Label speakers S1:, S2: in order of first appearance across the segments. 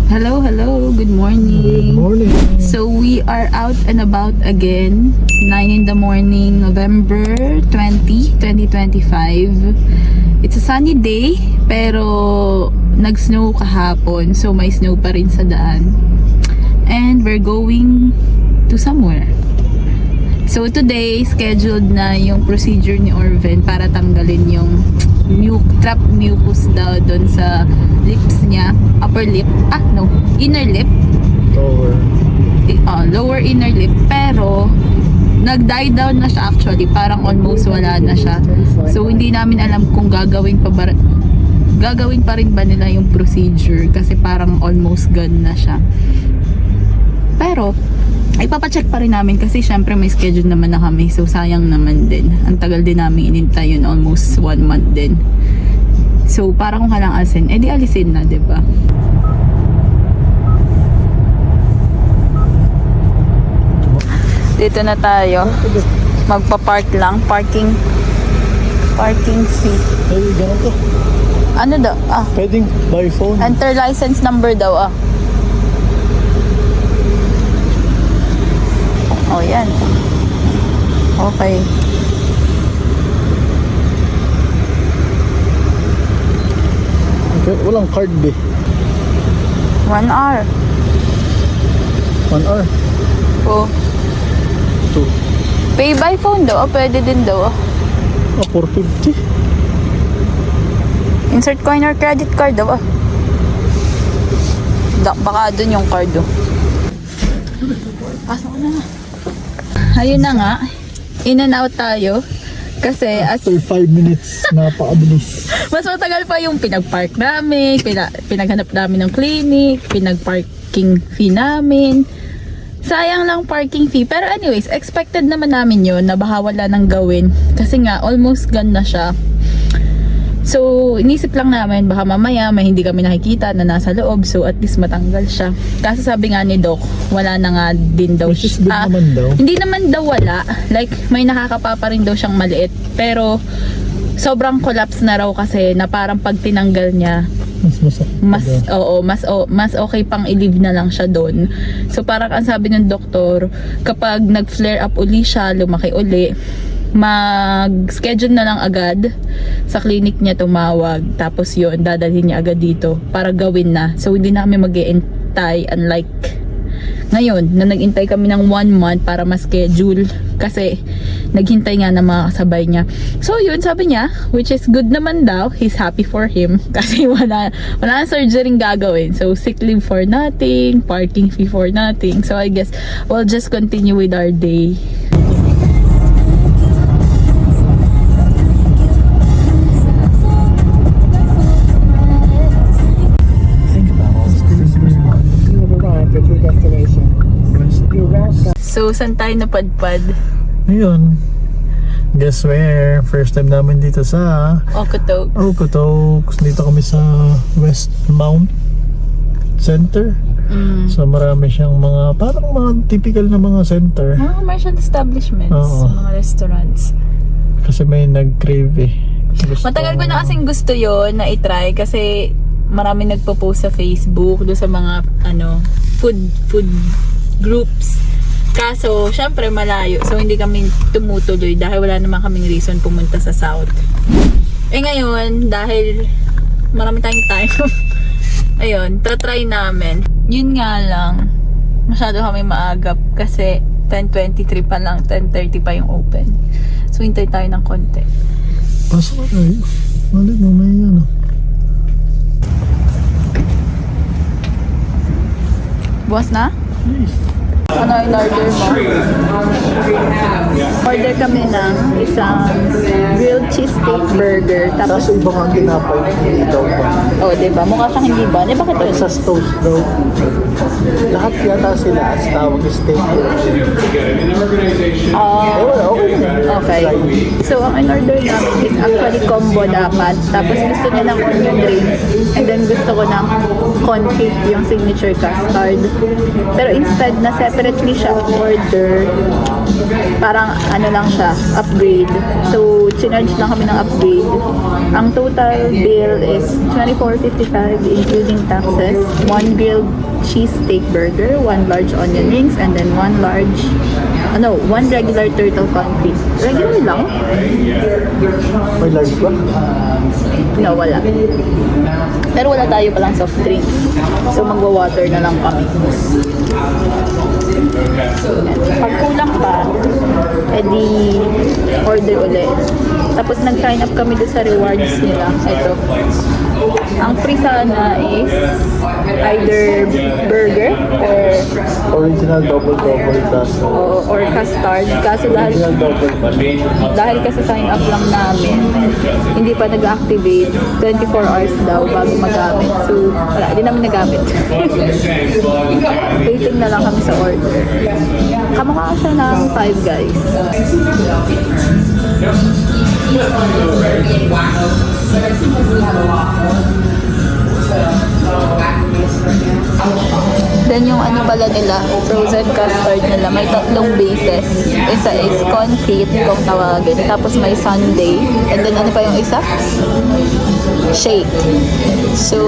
S1: Hello, hello. Good morning.
S2: Good morning.
S1: So we are out and about again. 9 in the morning, November 20, 2025. It's a sunny day, pero nag-snow kahapon. So may snow pa rin sa daan. And we're going to somewhere. So today, scheduled na yung procedure ni Orven para tanggalin yung trap mucus daw doon sa lips niya. Upper lip. Inner lip. Lower inner lip. Pero nag-die down na siya actually. Parang almost wala na siya. So hindi namin alam kung gagawin pa rin ba nila yung procedure kasi parang almost gone na siya. Pero ipapacheck pa rin namin kasi syempre may schedule naman na kami, so sayang naman din. Ang tagal din namin inintay yun, almost 1 month din. So para kung kalang asin, edi alisin na, diba? Dito na tayo. Magpa-park lang, parking fee.
S2: Ay, ganun to.
S1: Ano daw?
S2: Pwedeng by phone.
S1: Enter license number daw. Oh, yan. Okay.
S2: Okay, walang card be.
S1: 1 hour.
S2: 1 hour.
S1: Oh.
S2: 2.
S1: Pay by phone daw. Pwede din daw.
S2: 450.
S1: Insert coin or credit card daw. Baka dun yung card do. Pasok na. Ayun na nga. In and out tayo. Kasi
S2: After 5 minutes, napakabilis.
S1: mas matagal pa yung pinag-park namin, pinaghanap namin ng clinic, pinag-parking fee namin. Sayang lang parking fee. Pero anyways, expected naman namin yun na baka wala nang gawin. Kasi nga, almost gone na siya. So, inisip lang namin, baka mamaya may hindi kami nakikita na nasa loob. So, at least matanggal siya. Kasi sabi nga ni Doc, wala na nga din daw
S2: Which is good naman daw.
S1: Hindi naman daw wala. Like, may nakakapapa rin daw siyang maliit. Pero, sobrang collapse na raw kasi na parang pag tinanggal niya, mas okay pang i-leave na lang siya doon. So parang ang sabi ng doktor, kapag nag-flare up uli siya, lumaki uli, mag-schedule na lang agad sa clinic niya, tumawag, tapos yun, dadalhin niya agad dito para gawin na. So hindi na kami mag-iintay, unlike ngayon na nag-intay kami ng 1 month para ma-schedule kasi naghintay nga ng mga kasabay niya. So yun, sabi niya, which is good naman daw, he's happy for him kasi wala ang surgery gagawin. So sick leave for nothing, parking fee for nothing. So I guess we'll just continue with our day. So, saan tayo napadpad?
S2: Ayun. Guess where? First time namin dito sa Okotoks. Dito kami sa Westmount Center. So marami siyang mga, parang mga typical na mga center.
S1: Mga commercial establishments, mga restaurants.
S2: Kasi may nag-crave eh.
S1: Matagal ko na kasing gusto yon na itry kasi marami nagpo-post sa Facebook do sa mga food groups. Kaso, syempre malayo. So, hindi kami tumutuloy dahil wala naman kaming reason pumunta sa South. Ngayon, dahil marami tayong time, ayun, try namin. Yun nga lang, masyado kami maagap kasi 10:23 pa lang, 10:30 pa yung open. So, hintay tayo ng konti.
S2: Pasok na tayo. Malit mo, may yan.
S1: Bukas na?
S2: Yes.
S1: Ano in-order mo? Order kami ng isang grilled cheesesteak burger. Tapos,
S2: Tapos ibang ang tinapay, hindi daw pa.
S1: diba? Mukha siyang hindi ba? Bakit ito?
S2: Texas toast daw. Lahat yata sila as tawag steak.
S1: Okay. So, ang in-order namin is actually combo dapat. Tapos, gusto niya ng onion rings. And then, gusto ko ng confit, yung signature custard. Pero instead na separate separately siya order. Parang ano lang siya, upgrade. So, chinarge lang kami ng upgrade. Ang total bill is $24.55 including taxes. 1 grilled cheese steak burger, 1 large onion rings, and then 1 regular turtle confit. Regular lang?
S2: May large ba?
S1: No, wala. Pero wala tayo palang soft drinks. So, magwa-water na lang kami. Pag kulang pa, edi order ulit. Tapos nag-sign up kami doon sa rewards nila. Ito. Ang free sana is either burger
S2: Original double custard.
S1: or custard. Kaso
S2: Original double custard.
S1: dahil kasi sign up lang namin, hindi pa nag-activate. 24 hours daw bago magamit. So, wala, hindi namin nagamit. Waiting na lang kami sa order. Kamukha siya ng Five Guys. Then yung ano pala nila, frozen custard nila, may 3 bases. Isa is confit, kung tawagin. Tapos may sundae. And then ano pa yung isa? Shake. So,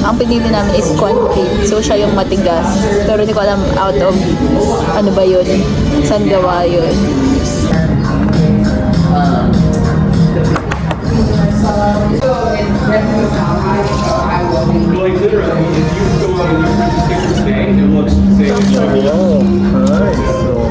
S1: ang pinili namin is confit. So, siya yung matigas. Pero hindi ko alam out of ano ba yun? Saan gawa yun?
S3: Like literally, if you go on and you purchase tickets today, it looks the same.
S2: Oh, alright. So,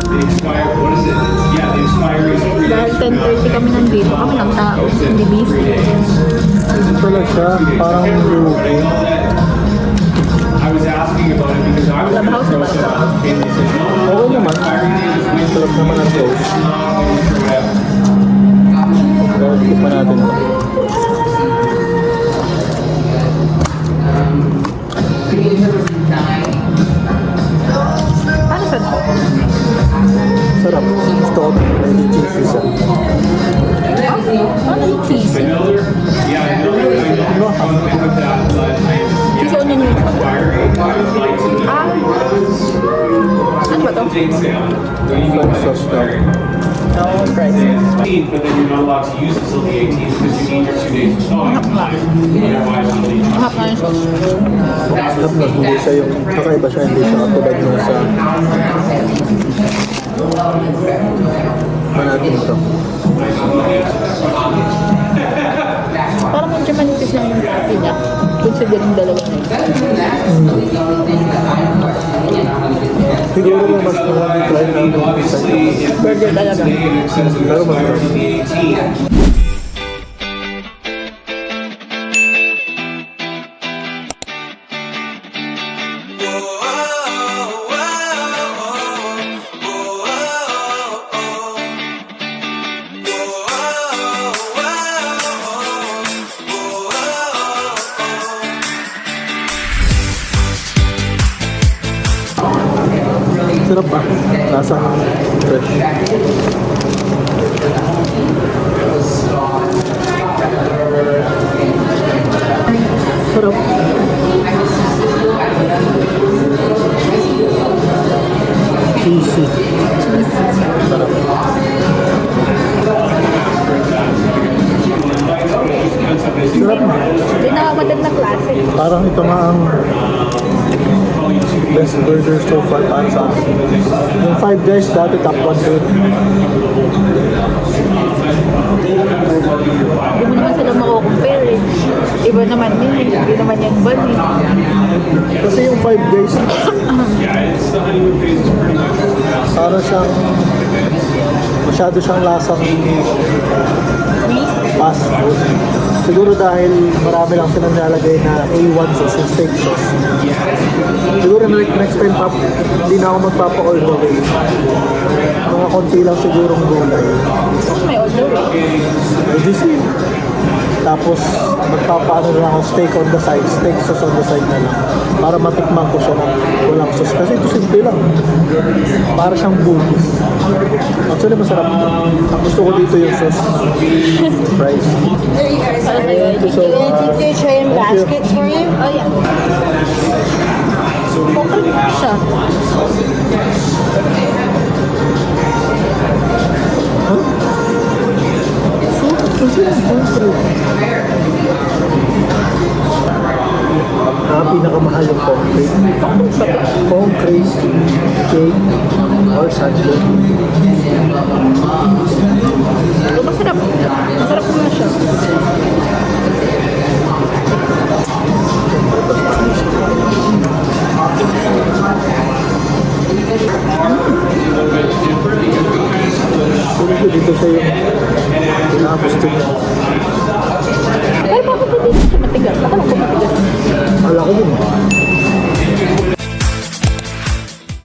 S3: The expire, what is it? Yeah, the expiry is 3
S1: Dahil
S3: days.
S1: 10:30 kami nandito, kami lang tao. Hindi busy.
S2: ito pala siya. Parang lugi.
S3: I was asking about it because I was
S1: Clubhouse naman ito.
S3: and they said, no,
S2: Oo naman. Sarap naman ang toast. Gawin pa natin ito.
S1: Paano sa to?
S2: Sarap. Gusto ko. May cheese isa.
S1: Ano yung cheese?
S3: Another, yeah, another, I know something with that, but
S1: Cheese on yung
S3: expiry, I would like to know.
S1: Ano ba to?
S3: Date sale.
S2: French sauce daw.
S1: No, fries.
S3: But then you're not allowed to use it till the 18th because you need your 2 days of thawing time. Otherwise, you'll need to.
S1: Mahap na yung sauce.
S2: Sarap na. Hindi siya yung kakaiba siya. Hindi siya katulad nung sa natin ito.
S1: Parang medyo manipis lang yung coffee niya. Considering dalawa na yun.
S2: Siguro mo mas try na yung
S3: Obviously, if
S1: Burger talaga.
S3: it says it
S2: Pero
S3: expires on the 18th.
S2: Sarap ba? Lasa fresh. Sarap. Cheesy. Sarap. Sarap na.
S1: Hindi nakakamatid na klase.
S2: Parang ito nga ang best burger so far para sa akin. Yung Five Guys dati top 1 doon.
S1: Hindi mo naman sila mako-compare eh. Iba naman yun eh. Hindi naman yan ban eh.
S2: Kasi yung Five Guys,
S3: Yeah, it's the honeymoon phase is pretty much over now.
S2: para siyang masyado siyang lasang fast food. Siguro dahil marami lang silang nilalagay na A1 sauce, yung steak sauce. Siguro next time pa, hindi na ako magpapa-all the way. Mga konti lang sigurong gulay.
S1: Gusto ko may order eh.
S2: Medicine. Tapos magpapaano na lang ako steak on the side, steak sauce on the side na lang. Para matikman ko siya ng walang sauce. Kasi ito simple lang. Para siyang bugis. Actually masarap. Ang gusto ko dito yung sauce. Fries.
S1: Para sa'yo eh.
S2: Thank you so much.
S4: Did they tray in baskets for you?
S1: Oh yeah. Okay siya.
S2: Pinakamahal yung concrete. Concrete, cake, or sandwich.
S1: Masarap. Masarap naman siya.
S2: Dito sa yung pinagusto niya.